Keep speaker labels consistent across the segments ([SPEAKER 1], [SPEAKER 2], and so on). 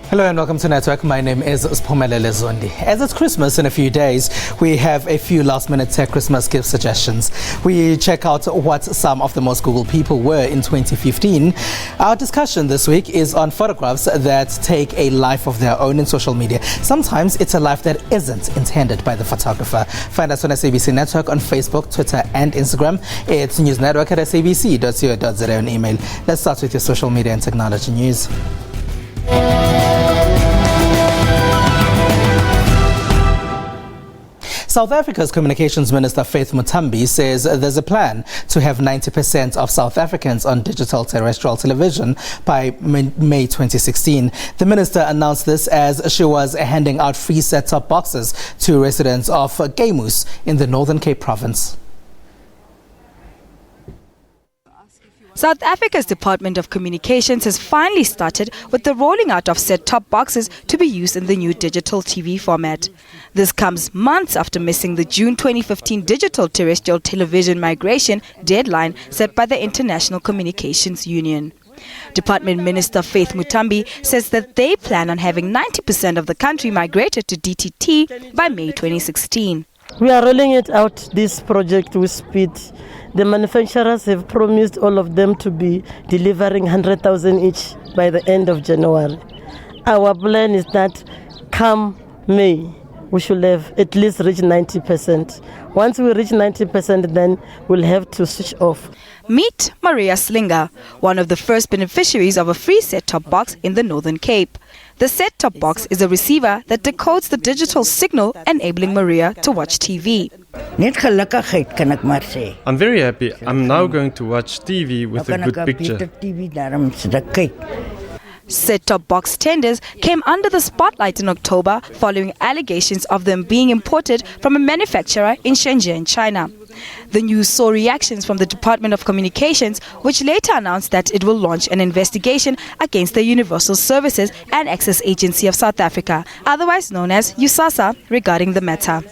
[SPEAKER 1] Hello and welcome to Network. My name is Siphumelele Zondi. As it's Christmas in a few days, we have a few last-minute tech Christmas gift suggestions. We check out what some of the most Googled people were in 2015. Our discussion this week is on photographs that take a life of their own in social media. Sometimes it's a life that isn't intended by the photographer. Find us on SABC Network on Facebook, Twitter and Instagram. It's newsnetwork at sabc.co.za and email. Let's start with your social media and technology news. South Africa's Communications Minister Faith Muthambi says there's a plan to have 90% of South Africans on digital terrestrial television by May 2016. The minister announced this as she was handing out free set-top boxes to residents of Gaymoos in the Northern Cape province.
[SPEAKER 2] South Africa's Department of Communications has finally started with the rolling out of set-top boxes to be used in the new digital TV format. This comes months after missing the June 2015 digital terrestrial television migration deadline set by the International Communications Union. Department Minister Faith Muthambi says that they plan on having 90% of the country migrated to DTT by May 2016.
[SPEAKER 3] We are rolling it out, this project, with speed. The manufacturers have promised all of them to be delivering 100,000 each by the end of January. Our plan is that come May, we should have at least reached 90%. Once we reach 90%, then we'll have to switch off.
[SPEAKER 2] Meet Maria Slinger, one of the first beneficiaries of a free set-top box in the Northern Cape. The set-top box is a receiver that decodes the digital signal, enabling Maria to watch TV.
[SPEAKER 4] I'm very happy. I'm now going to watch TV with a good picture.
[SPEAKER 2] Set-top box tenders came under the spotlight in October following allegations of them being imported from a manufacturer in Shenzhen, China. The news saw reactions from the Department of Communications, which later announced that it will launch an investigation against the Universal Services and Access Agency of South Africa, otherwise known as USASA, regarding the matter.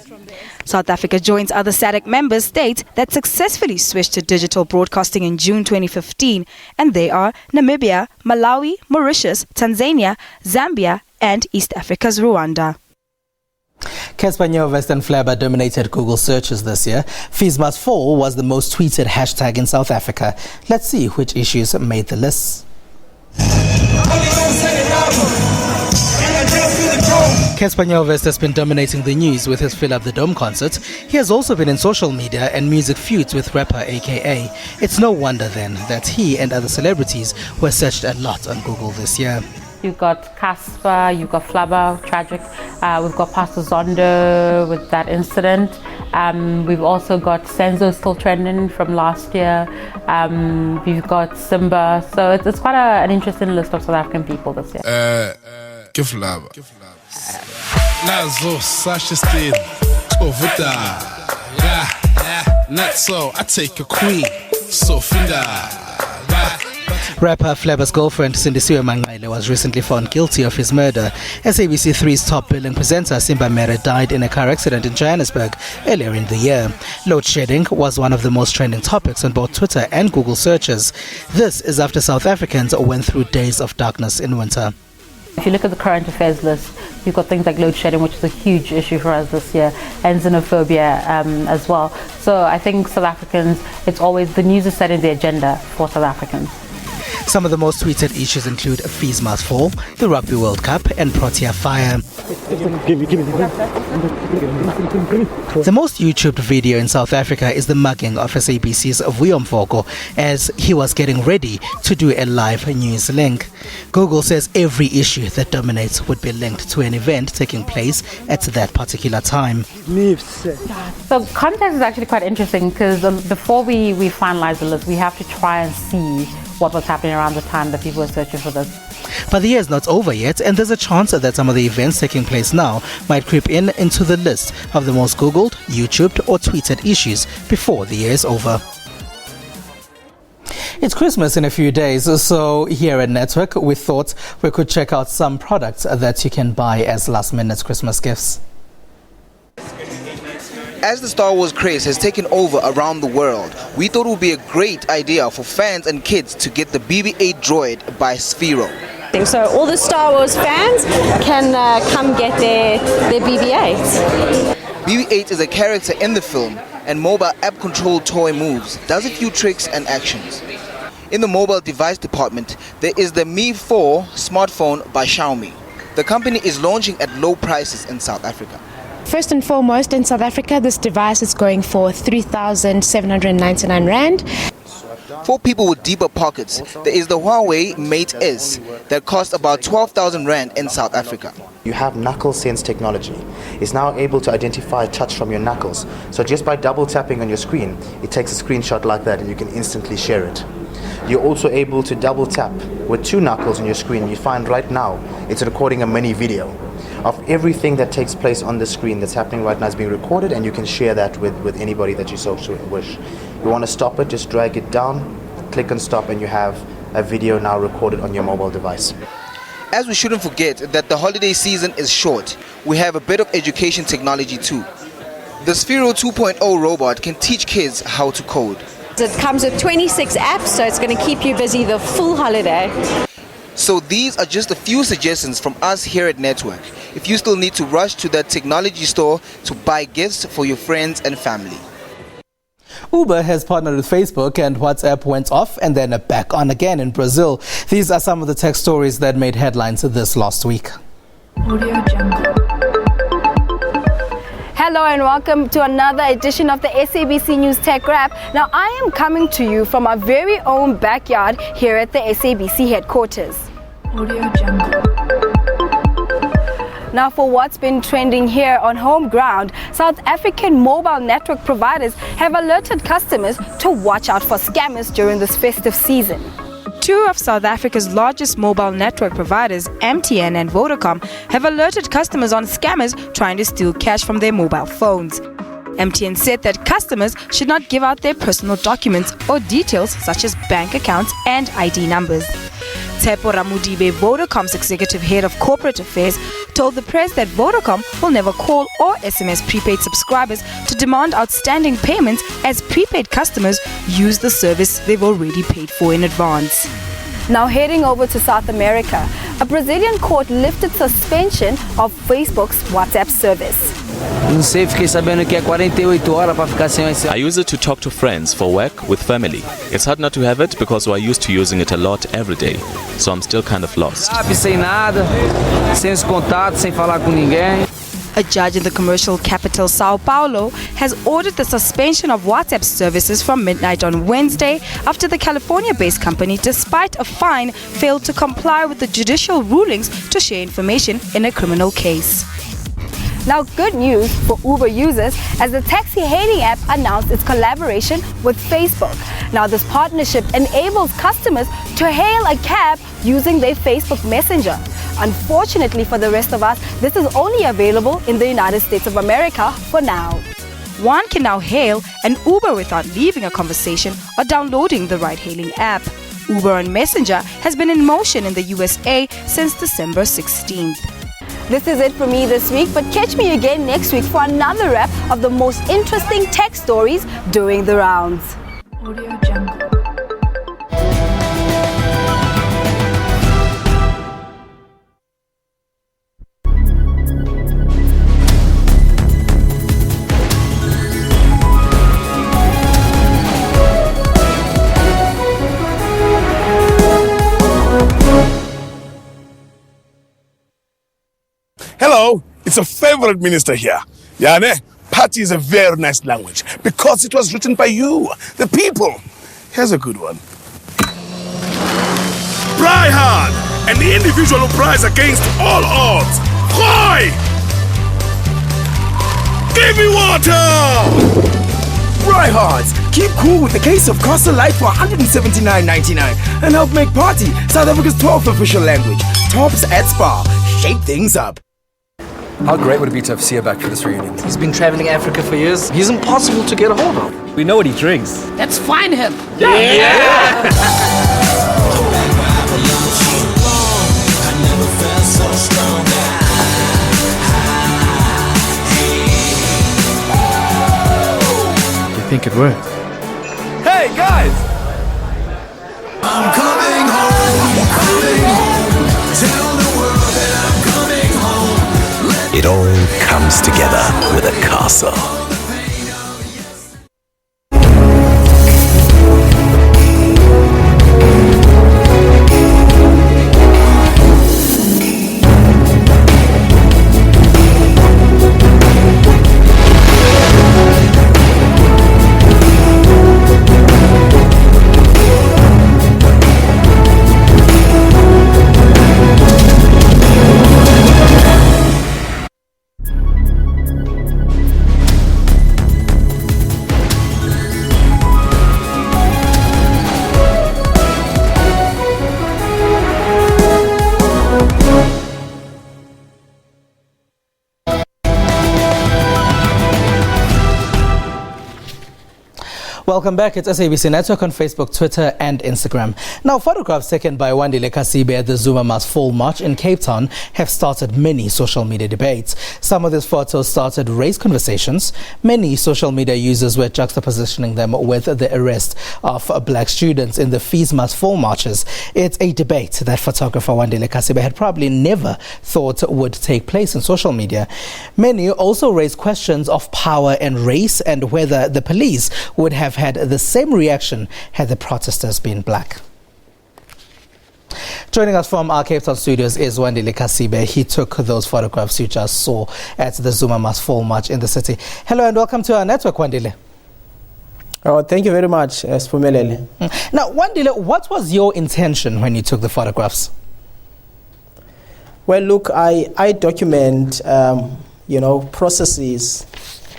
[SPEAKER 2] South Africa joins other SADC member states that successfully switched to digital broadcasting in June 2015, and they are Namibia, Malawi, Mauritius, Tanzania, Zambia, and East Africa's Rwanda.
[SPEAKER 1] Casper Nyovest and Flabber dominated Google searches this year. Fees Must Fall was the most tweeted hashtag in South Africa. Let's see which issues made the list. Casper Nyovest has been dominating the news with his Fill Up the Dome concert. He has also been in social media and music feuds with rapper AKA. It's no wonder then that he and other celebrities were searched a lot on Google this year.
[SPEAKER 5] You've got Casper, you've got Flabber, tragic. We've got Pastor Zondo with that incident. We've also got Senzo still trending from last year. We've got Simba. So it's quite an interesting list of South African people this year.
[SPEAKER 6] Give Flabber. Nazo, Sasha Steed, Tovita. Not so, I take a queen. Sofinda.
[SPEAKER 1] Rapper Flabber's girlfriend Sindisiwe Mangaile was recently found guilty of his murder. SABC3's top billing presenter Simba Mere died in a car accident in Johannesburg earlier in the year. Load shedding was one of the most trending topics on both Twitter and Google searches. This is after South Africans went through days of darkness in winter.
[SPEAKER 5] If you look at the current affairs list, you've got things like load shedding, which is a huge issue for us this year, and xenophobia as well. So I think South Africans, it's always the news is setting the agenda for South Africans.
[SPEAKER 1] Some of the most tweeted issues include Fees Must Fall, the Rugby World Cup, and Protea Fire. The most YouTubed video in South Africa is the mugging of SABC's Vuyo Mfoko as he was getting ready to do a live news link. Google says every issue that dominates would be linked to an event taking place at that particular time.
[SPEAKER 5] So context is actually quite interesting because before we finalize the list, we have to try and see what was happening around the time that people were searching for this.
[SPEAKER 1] But the year is not over yet, and there's a chance that some of the events taking place now might creep into the list of the most Googled, YouTubed or tweeted issues before the year is over. It's Christmas in a few days, so here at Network we thought we could check out some products that you can buy as last-minute Christmas gifts.
[SPEAKER 7] As the Star Wars craze has taken over around the world, we thought it would be a great idea for fans and kids to get the BB-8 droid by Sphero.
[SPEAKER 8] So all the Star Wars fans can come get their BB-8.
[SPEAKER 7] BB-8 is a character in the film and mobile app-controlled toy moves, does a few tricks and actions. In the mobile device department, there is the Mi 4 smartphone by Xiaomi. The company is launching at low prices in South Africa.
[SPEAKER 9] First and foremost, in South Africa, this device is going for 3,799 Rand.
[SPEAKER 7] For people with deeper pockets, there is the Huawei Mate S that costs about 12,000 Rand in South Africa.
[SPEAKER 10] You have knuckle sense technology. It's now able to identify touch from your knuckles. So just by double tapping on your screen, it takes a screenshot like that and you can instantly share it. You're also able to double tap with 2 knuckles on your screen. You find right now it's recording a mini video of everything that takes place on the screen that's happening right now is being recorded, and you can share that with anybody that you so wish. You want to stop it, just drag it down, click on stop, and you have a video now recorded on your mobile device.
[SPEAKER 7] As we shouldn't forget that the holiday season is short, we have a bit of education technology too. The Sphero 2.0 robot can teach kids how to code.
[SPEAKER 8] It comes with 26 apps, so it's going to keep you busy the full holiday.
[SPEAKER 7] So these are just a few suggestions from us here at Network. If you still need to rush to that technology store to buy gifts for your friends and family.
[SPEAKER 1] Uber has partnered with Facebook, and WhatsApp went off and then back on again in Brazil. These are some of the tech stories that made headlines this last week.
[SPEAKER 2] Hello and welcome to another edition of the SABC News Tech Wrap. Now I am coming to you from our very own backyard here at the SABC headquarters. Now for what's been trending here on home ground, South African mobile network providers have alerted customers to watch out for scammers during this festive season. Two of South Africa's largest mobile network providers, MTN and Vodacom, have alerted customers on scammers trying to steal cash from their mobile phones. MTN said that customers should not give out their personal documents or details such as bank accounts and ID numbers. Tepo Ramudibe, Vodacom's executive head of corporate affairs, told the press that Vodacom will never call or SMS prepaid subscribers to demand outstanding payments, as prepaid customers use the service they've already paid for in advance. Now heading over to South America, a Brazilian court lifted suspension of Facebook's WhatsApp service.
[SPEAKER 11] Não sei, fiquei sabendo que é 48 horas para ficar sem esse.
[SPEAKER 12] I use it to talk to friends, for work, with family. It's hard not to have it because we're used to using it a lot every day. So I'm still kind of lost.
[SPEAKER 11] Sem nada, sem os contatos, sem falar com ninguém.
[SPEAKER 2] A judge in the commercial capital, Sao Paulo, has ordered the suspension of WhatsApp services from midnight on Wednesday after the California-based company, despite a fine, failed to comply with the judicial rulings to share information in a criminal case. Now, good news for Uber users, as the taxi-hailing app announced its collaboration with Facebook. Now, this partnership enables customers to hail a cab using their Facebook Messenger. Unfortunately for the rest of us, this is only available in the United States of America for now. One can now hail an Uber without leaving a conversation or downloading the ride-hailing app. Uber on Messenger has been in motion in the USA since December 16th. This is it for me this week, but catch me again next week for another wrap of the most interesting tech stories doing the rounds.
[SPEAKER 6] Hello, it's a favorite minister here. Yane, party is a very nice language because it was written by you, the people. Here's a good one. Try hard, an individual who tries against all odds. Hoi! Give me water!
[SPEAKER 13] Ryehards, keep cool with a case of Costa Light for $179.99 and help make party South Africa's 12th official language. Tops at Spa. Shake things up.
[SPEAKER 14] How great would it be to have Sia back for this reunion?
[SPEAKER 11] He's been traveling Africa for years. He's impossible to get a hold of.
[SPEAKER 14] We know what he drinks.
[SPEAKER 11] Let's find him.
[SPEAKER 14] Yeah!
[SPEAKER 4] You think it worked?
[SPEAKER 13] Hey, guys!
[SPEAKER 6] I'm coming home,
[SPEAKER 15] comes together with a castle.
[SPEAKER 1] Welcome back. It's SABC Network on Facebook, Twitter and Instagram. Now, photographs taken by Wandile Kasibe at the Zuma Must Fall March in Cape Town have started many social media debates. Some of these photos started raised conversations. Many social media users were juxtapositioning them with the arrest of black students in the Fees Must Fall marches. It's a debate that photographer Wandile Kasibe had probably never thought would take place in social media. Many also raised questions of power and race and whether the police would have had the same reaction had the protesters been black. Joining us from our Cape Town studios is Wandile Kasibe. He took those photographs you just saw at the Zuma Must Fall march in the city. Hello and welcome to our network, Wandile.
[SPEAKER 16] Oh, thank you very much, Spumelele.
[SPEAKER 1] Now, Wandile, what was your intention when you took the photographs?
[SPEAKER 16] Well, look, I document, processes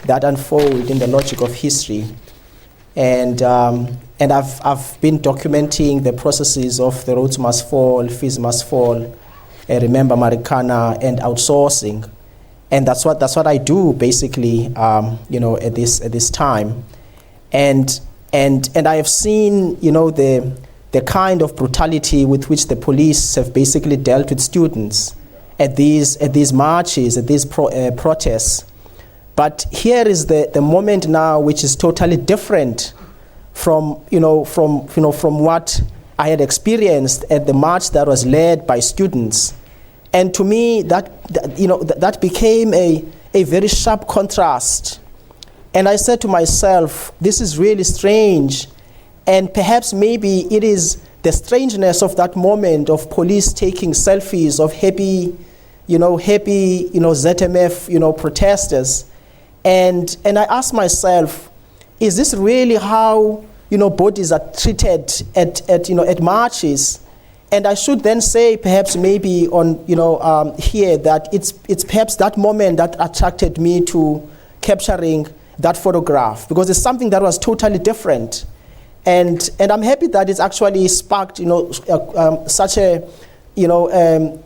[SPEAKER 16] that unfold in the logic of history. And I've been documenting the processes of the Roads Must Fall, Fees Must Fall, Remember Marikana, and outsourcing, and that's what I do basically. At this time, and I have seen the kind of brutality with which the police have basically dealt with students at these marches, at these protests. But here is the moment now, which is totally different from what I had experienced at the march that was led by students. And to me, that became a very sharp contrast. And I said to myself, this is really strange. And perhaps maybe it is the strangeness of that moment of police taking selfies of happy ZMF, protesters. And I asked myself, is this really how bodies are treated at marches? And I should then say, perhaps maybe on here, that it's perhaps that moment that attracted me to capturing that photograph, because it's something that was totally different. And I'm happy that it's actually sparked such a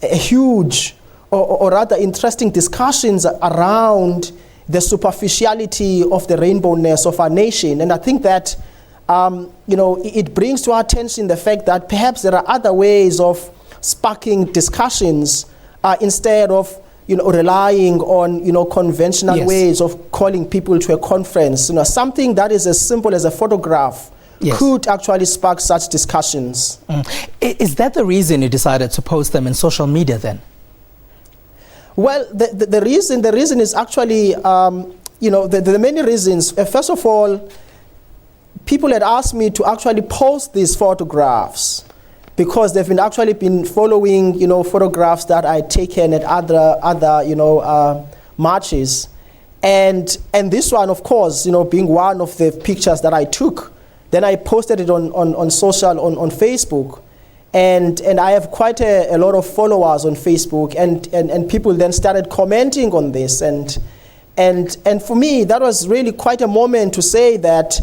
[SPEAKER 16] huge or rather interesting discussions around the superficiality of the rainbowness of our nation. And I think that, it brings to our attention the fact that perhaps there are other ways of sparking discussions instead of, relying on, conventional ways of calling people to a conference. Something that is as simple as a photograph could actually spark such discussions.
[SPEAKER 1] Is that the reason you decided to post them in social media then?
[SPEAKER 16] Well, the reason is actually, there are many reasons. First of all, people had asked me to actually post these photographs because they've actually been following, photographs that I had taken at other marches, and this one, of course, being one of the pictures that I took. Then I posted it on social on Facebook. And I have quite a lot of followers on Facebook, and people then started commenting on this, and for me that was really quite a moment to say that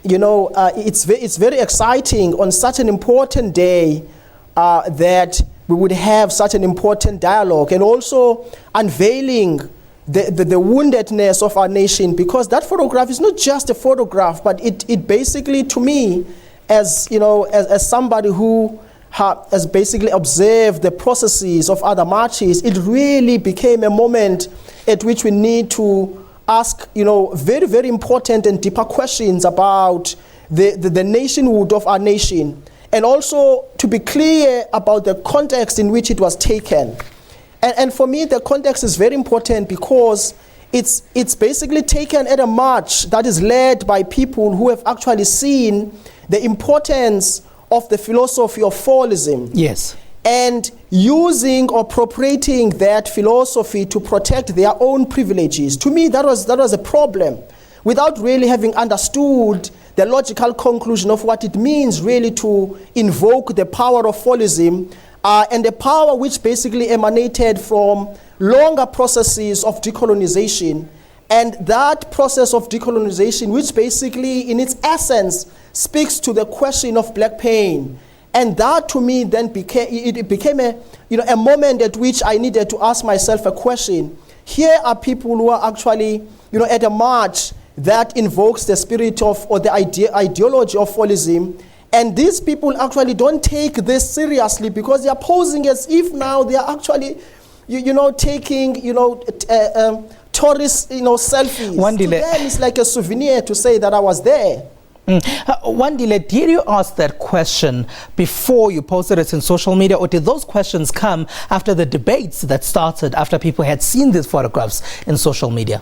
[SPEAKER 16] it's very exciting on such an important day that we would have such an important dialogue, and also unveiling the woundedness of our nation, because that photograph is not just a photograph, but it basically, to me, as somebody who has basically observed the processes of other marches, it really became a moment at which we need to ask, very, very important and deeper questions about the nationhood of our nation, and also to be clear about the context in which it was taken. And for me, the context is very important because it's basically taken at a march that is led by people who have actually seen the importance of the philosophy of fallism.
[SPEAKER 1] Yes.
[SPEAKER 16] And using or appropriating that philosophy to protect their own privileges. To me, that was a problem, without really having understood the logical conclusion of what it means really to invoke the power of fallism, and the power which basically emanated from longer processes of decolonization. And that process of decolonization, which basically in its essence speaks to the question of black pain. And that to me then became a moment at which I needed to ask myself a question. Here are people who are actually at a march that invokes the spirit of, or the ideology of fallism. And these people actually don't take this seriously because they are posing as if now they are actually, taking, tourist, selfies. To them, it's like a souvenir to say that I was there.
[SPEAKER 1] Wandile, did you ask that question before you posted it in social media, or did those questions come after the debates that started after people had seen these photographs in social media?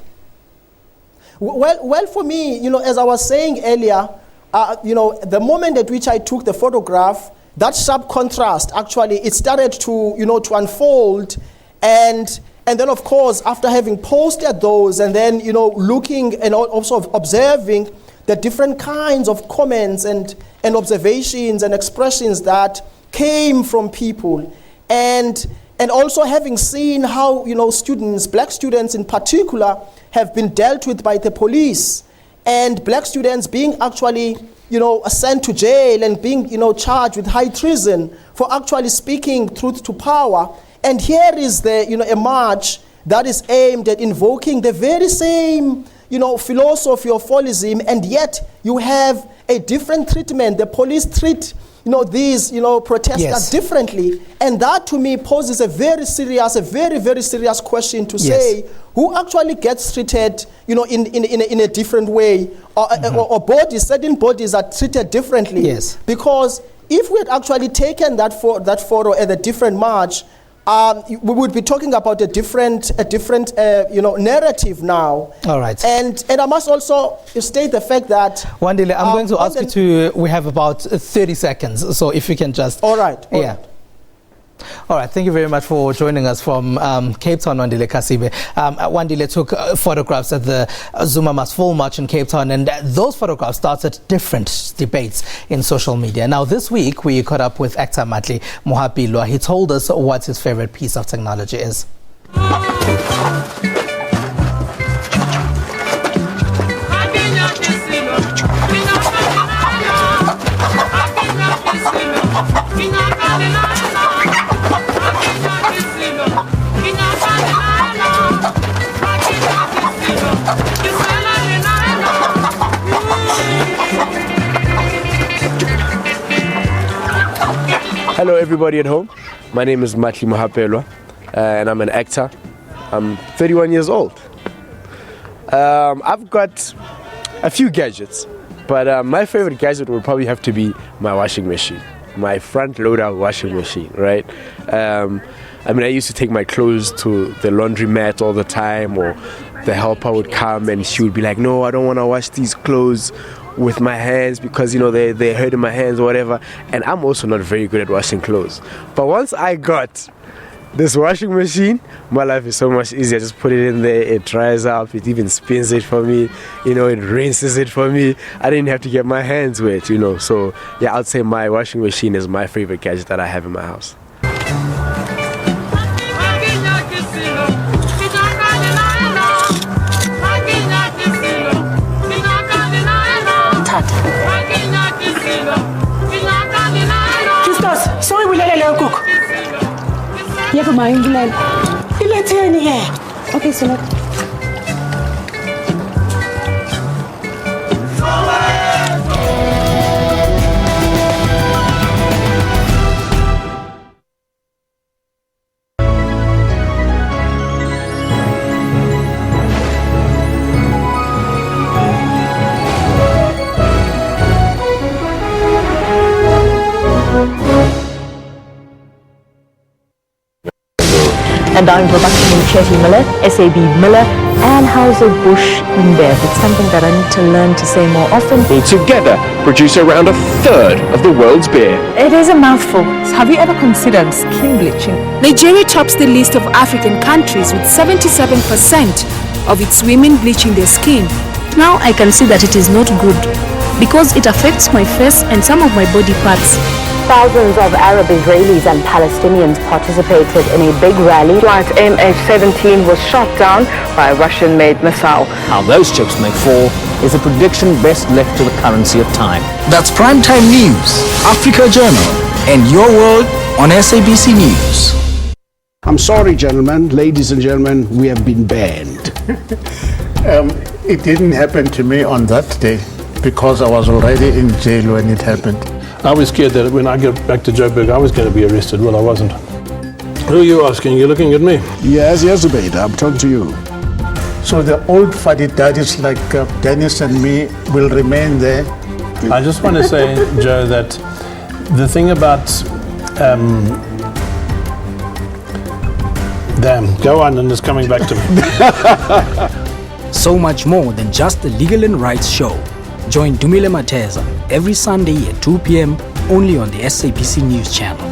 [SPEAKER 16] Well, for me, as I was saying earlier, the moment at which I took the photograph, that sharp contrast, actually, it started to, to unfold. And then, of course, after having posted those and then, looking and also observing the different kinds of comments and observations and expressions that came from people. And also having seen how, students, black students in particular, have been dealt with by the police, and black students being actually, sent to jail and being, charged with high treason for actually speaking truth to power. And here is a march that is aimed at invoking the very same, philosophy of fallism, and yet you have a different treatment. The police treat, these, protesters differently. And that to me poses a very, very serious question to say, who actually gets treated, in a different way, or bodies, certain bodies are treated differently.
[SPEAKER 1] Yes.
[SPEAKER 16] Because if we had actually taken that photo at a different march, we would be talking about a different narrative now.
[SPEAKER 1] All right.
[SPEAKER 16] And I must also state the fact that
[SPEAKER 1] Wandile, I'm going to ask you we have about 30 seconds, so if you can just.
[SPEAKER 16] All right.
[SPEAKER 1] All right, thank you very much for joining us from Cape Town, Wandile Kasibe. Wandile took photographs at the Zuma Must Fall March in Cape Town, and those photographs started different debates in social media. Now, this week, we caught up with actor Matli Mohapilwa. He told us what his favorite piece of technology is.
[SPEAKER 17] Hello everybody at home, my name is Matli Mohapelwa and I'm an actor. I'm 31 years old. I've got a few gadgets, but my favorite gadget would probably have to be my washing machine, my front loader washing machine, right? I used to take my clothes to the laundromat all the time, or the helper would come and she would be like, no, I don't want to wash these clothes with my hands because they're hurting my hands or whatever. And I'm also not very good at washing clothes. But once I got this washing machine, my life is so much easier. Just put it in there, it dries up, it even spins it for me, it rinses it for me. I didn't have to get my hands wet, So yeah, I'd say my washing machine is my favorite gadget that I have in my house.
[SPEAKER 18] Christos, so we will let a cook. Yeah, for my England. Let's hear in here. Okay, so look.
[SPEAKER 19] Now in production in Chetty Miller, SAB Miller, and Hauser-Busch InBev. It's something that I need to learn to say more often.
[SPEAKER 20] Will together produce around a third of the world's beer.
[SPEAKER 19] It is a mouthful. Have you ever considered skin bleaching?
[SPEAKER 21] Nigeria tops the list of African countries with 77% of its women bleaching their skin. Now I can see that it is not good because it affects my face and some of my body parts.
[SPEAKER 19] Thousands of Arab Israelis and Palestinians participated in a big rally.
[SPEAKER 22] Flight MH17 was shot down by a Russian-made missile.
[SPEAKER 23] How those chips may fall is a prediction best left to the currency of time.
[SPEAKER 13] That's Primetime News, Africa Journal, and Your World on SABC News.
[SPEAKER 24] I'm sorry, gentlemen, ladies and gentlemen, we have been banned.
[SPEAKER 25] It didn't happen to me on that day because I was already in jail when it happened.
[SPEAKER 26] I was scared that when I get back to Joburg, I was going to be arrested. Well, I wasn't. Who are you asking? You're looking at me?
[SPEAKER 24] Yes, Abed, I'm talking to you.
[SPEAKER 25] So the old fuddy-duddies like Dennis and me will remain there.
[SPEAKER 26] I just want to say, Joe, that the thing about... damn, go on, and it's coming back to
[SPEAKER 13] me. So much more than just the Legal and Rights Show. Join Dumile Mateza every Sunday at 2 p.m. only on the SABC News channel.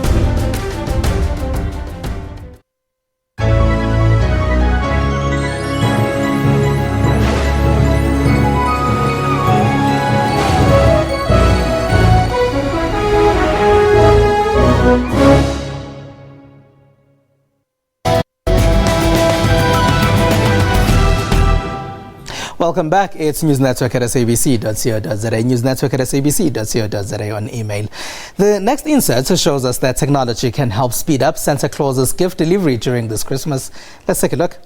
[SPEAKER 1] Welcome back. It's News Network at sabc.co.za, News Network at sabc.co.za on email. The next insert shows us that technology can help speed up Santa Claus's gift delivery during this Christmas. Let's take a look.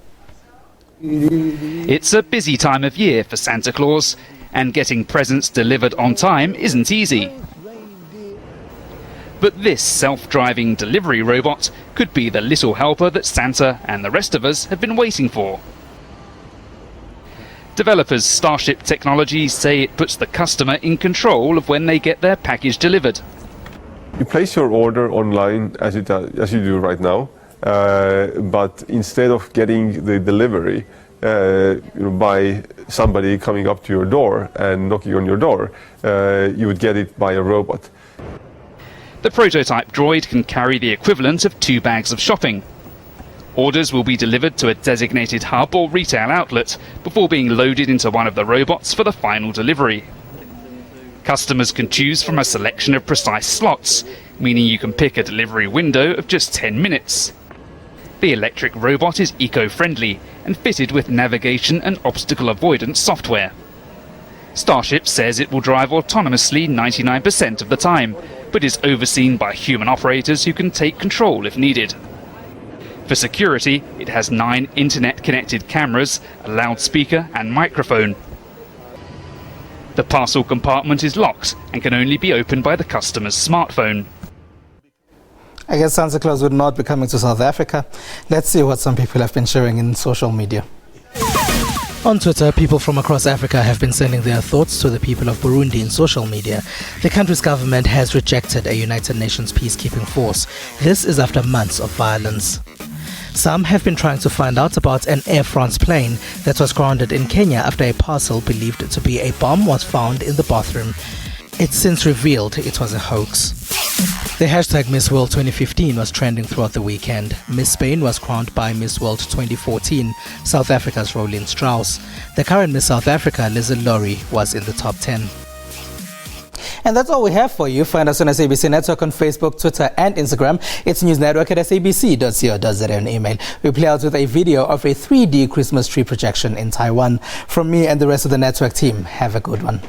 [SPEAKER 27] It's a busy time of year for Santa Claus, and getting presents delivered on time isn't easy. But this self-driving delivery robot could be the little helper that Santa and the rest of us have been waiting for. Developers Starship Technologies say it puts the customer in control of when they get their package delivered.
[SPEAKER 28] You place your order online as you do right now, but instead of getting the delivery by somebody coming up to your door and knocking on your door, you would get it by a robot.
[SPEAKER 27] The prototype droid can carry the equivalent of 2 bags of shopping. Orders will be delivered to a designated hub or retail outlet before being loaded into one of the robots for the final delivery. Customers can choose from a selection of precise slots, meaning you can pick a delivery window of just 10 minutes. The electric robot is eco-friendly and fitted with navigation and obstacle avoidance software. Starship says it will drive autonomously 99% of the time, but is overseen by human operators who can take control if needed. For security, it has 9 internet-connected cameras, a loudspeaker and microphone. The parcel compartment is locked and can only be opened by the customer's smartphone.
[SPEAKER 1] I guess Santa Claus would not be coming to South Africa. Let's see what some people have been sharing in social media. On Twitter, people from across Africa have been sending their thoughts to the people of Burundi in social media. The country's government has rejected a United Nations peacekeeping force. This is after months of violence. Some have been trying to find out about an Air France plane that was grounded in Kenya after a parcel believed to be a bomb was found in the bathroom. It's since revealed it was a hoax. The hashtag Miss World 2015 was trending throughout the weekend. Miss Spain was crowned by Miss World 2014, South Africa's Rolene Strauss. The current Miss South Africa, Lizzie Laurie, was in the top 10. And that's all we have for you. Find us on SABC Network on Facebook, Twitter and Instagram. It's News Network at sabc.co.za on email. We play out with a video of a 3D Christmas tree projection in Taiwan. From me and the rest of the network team, have a good one.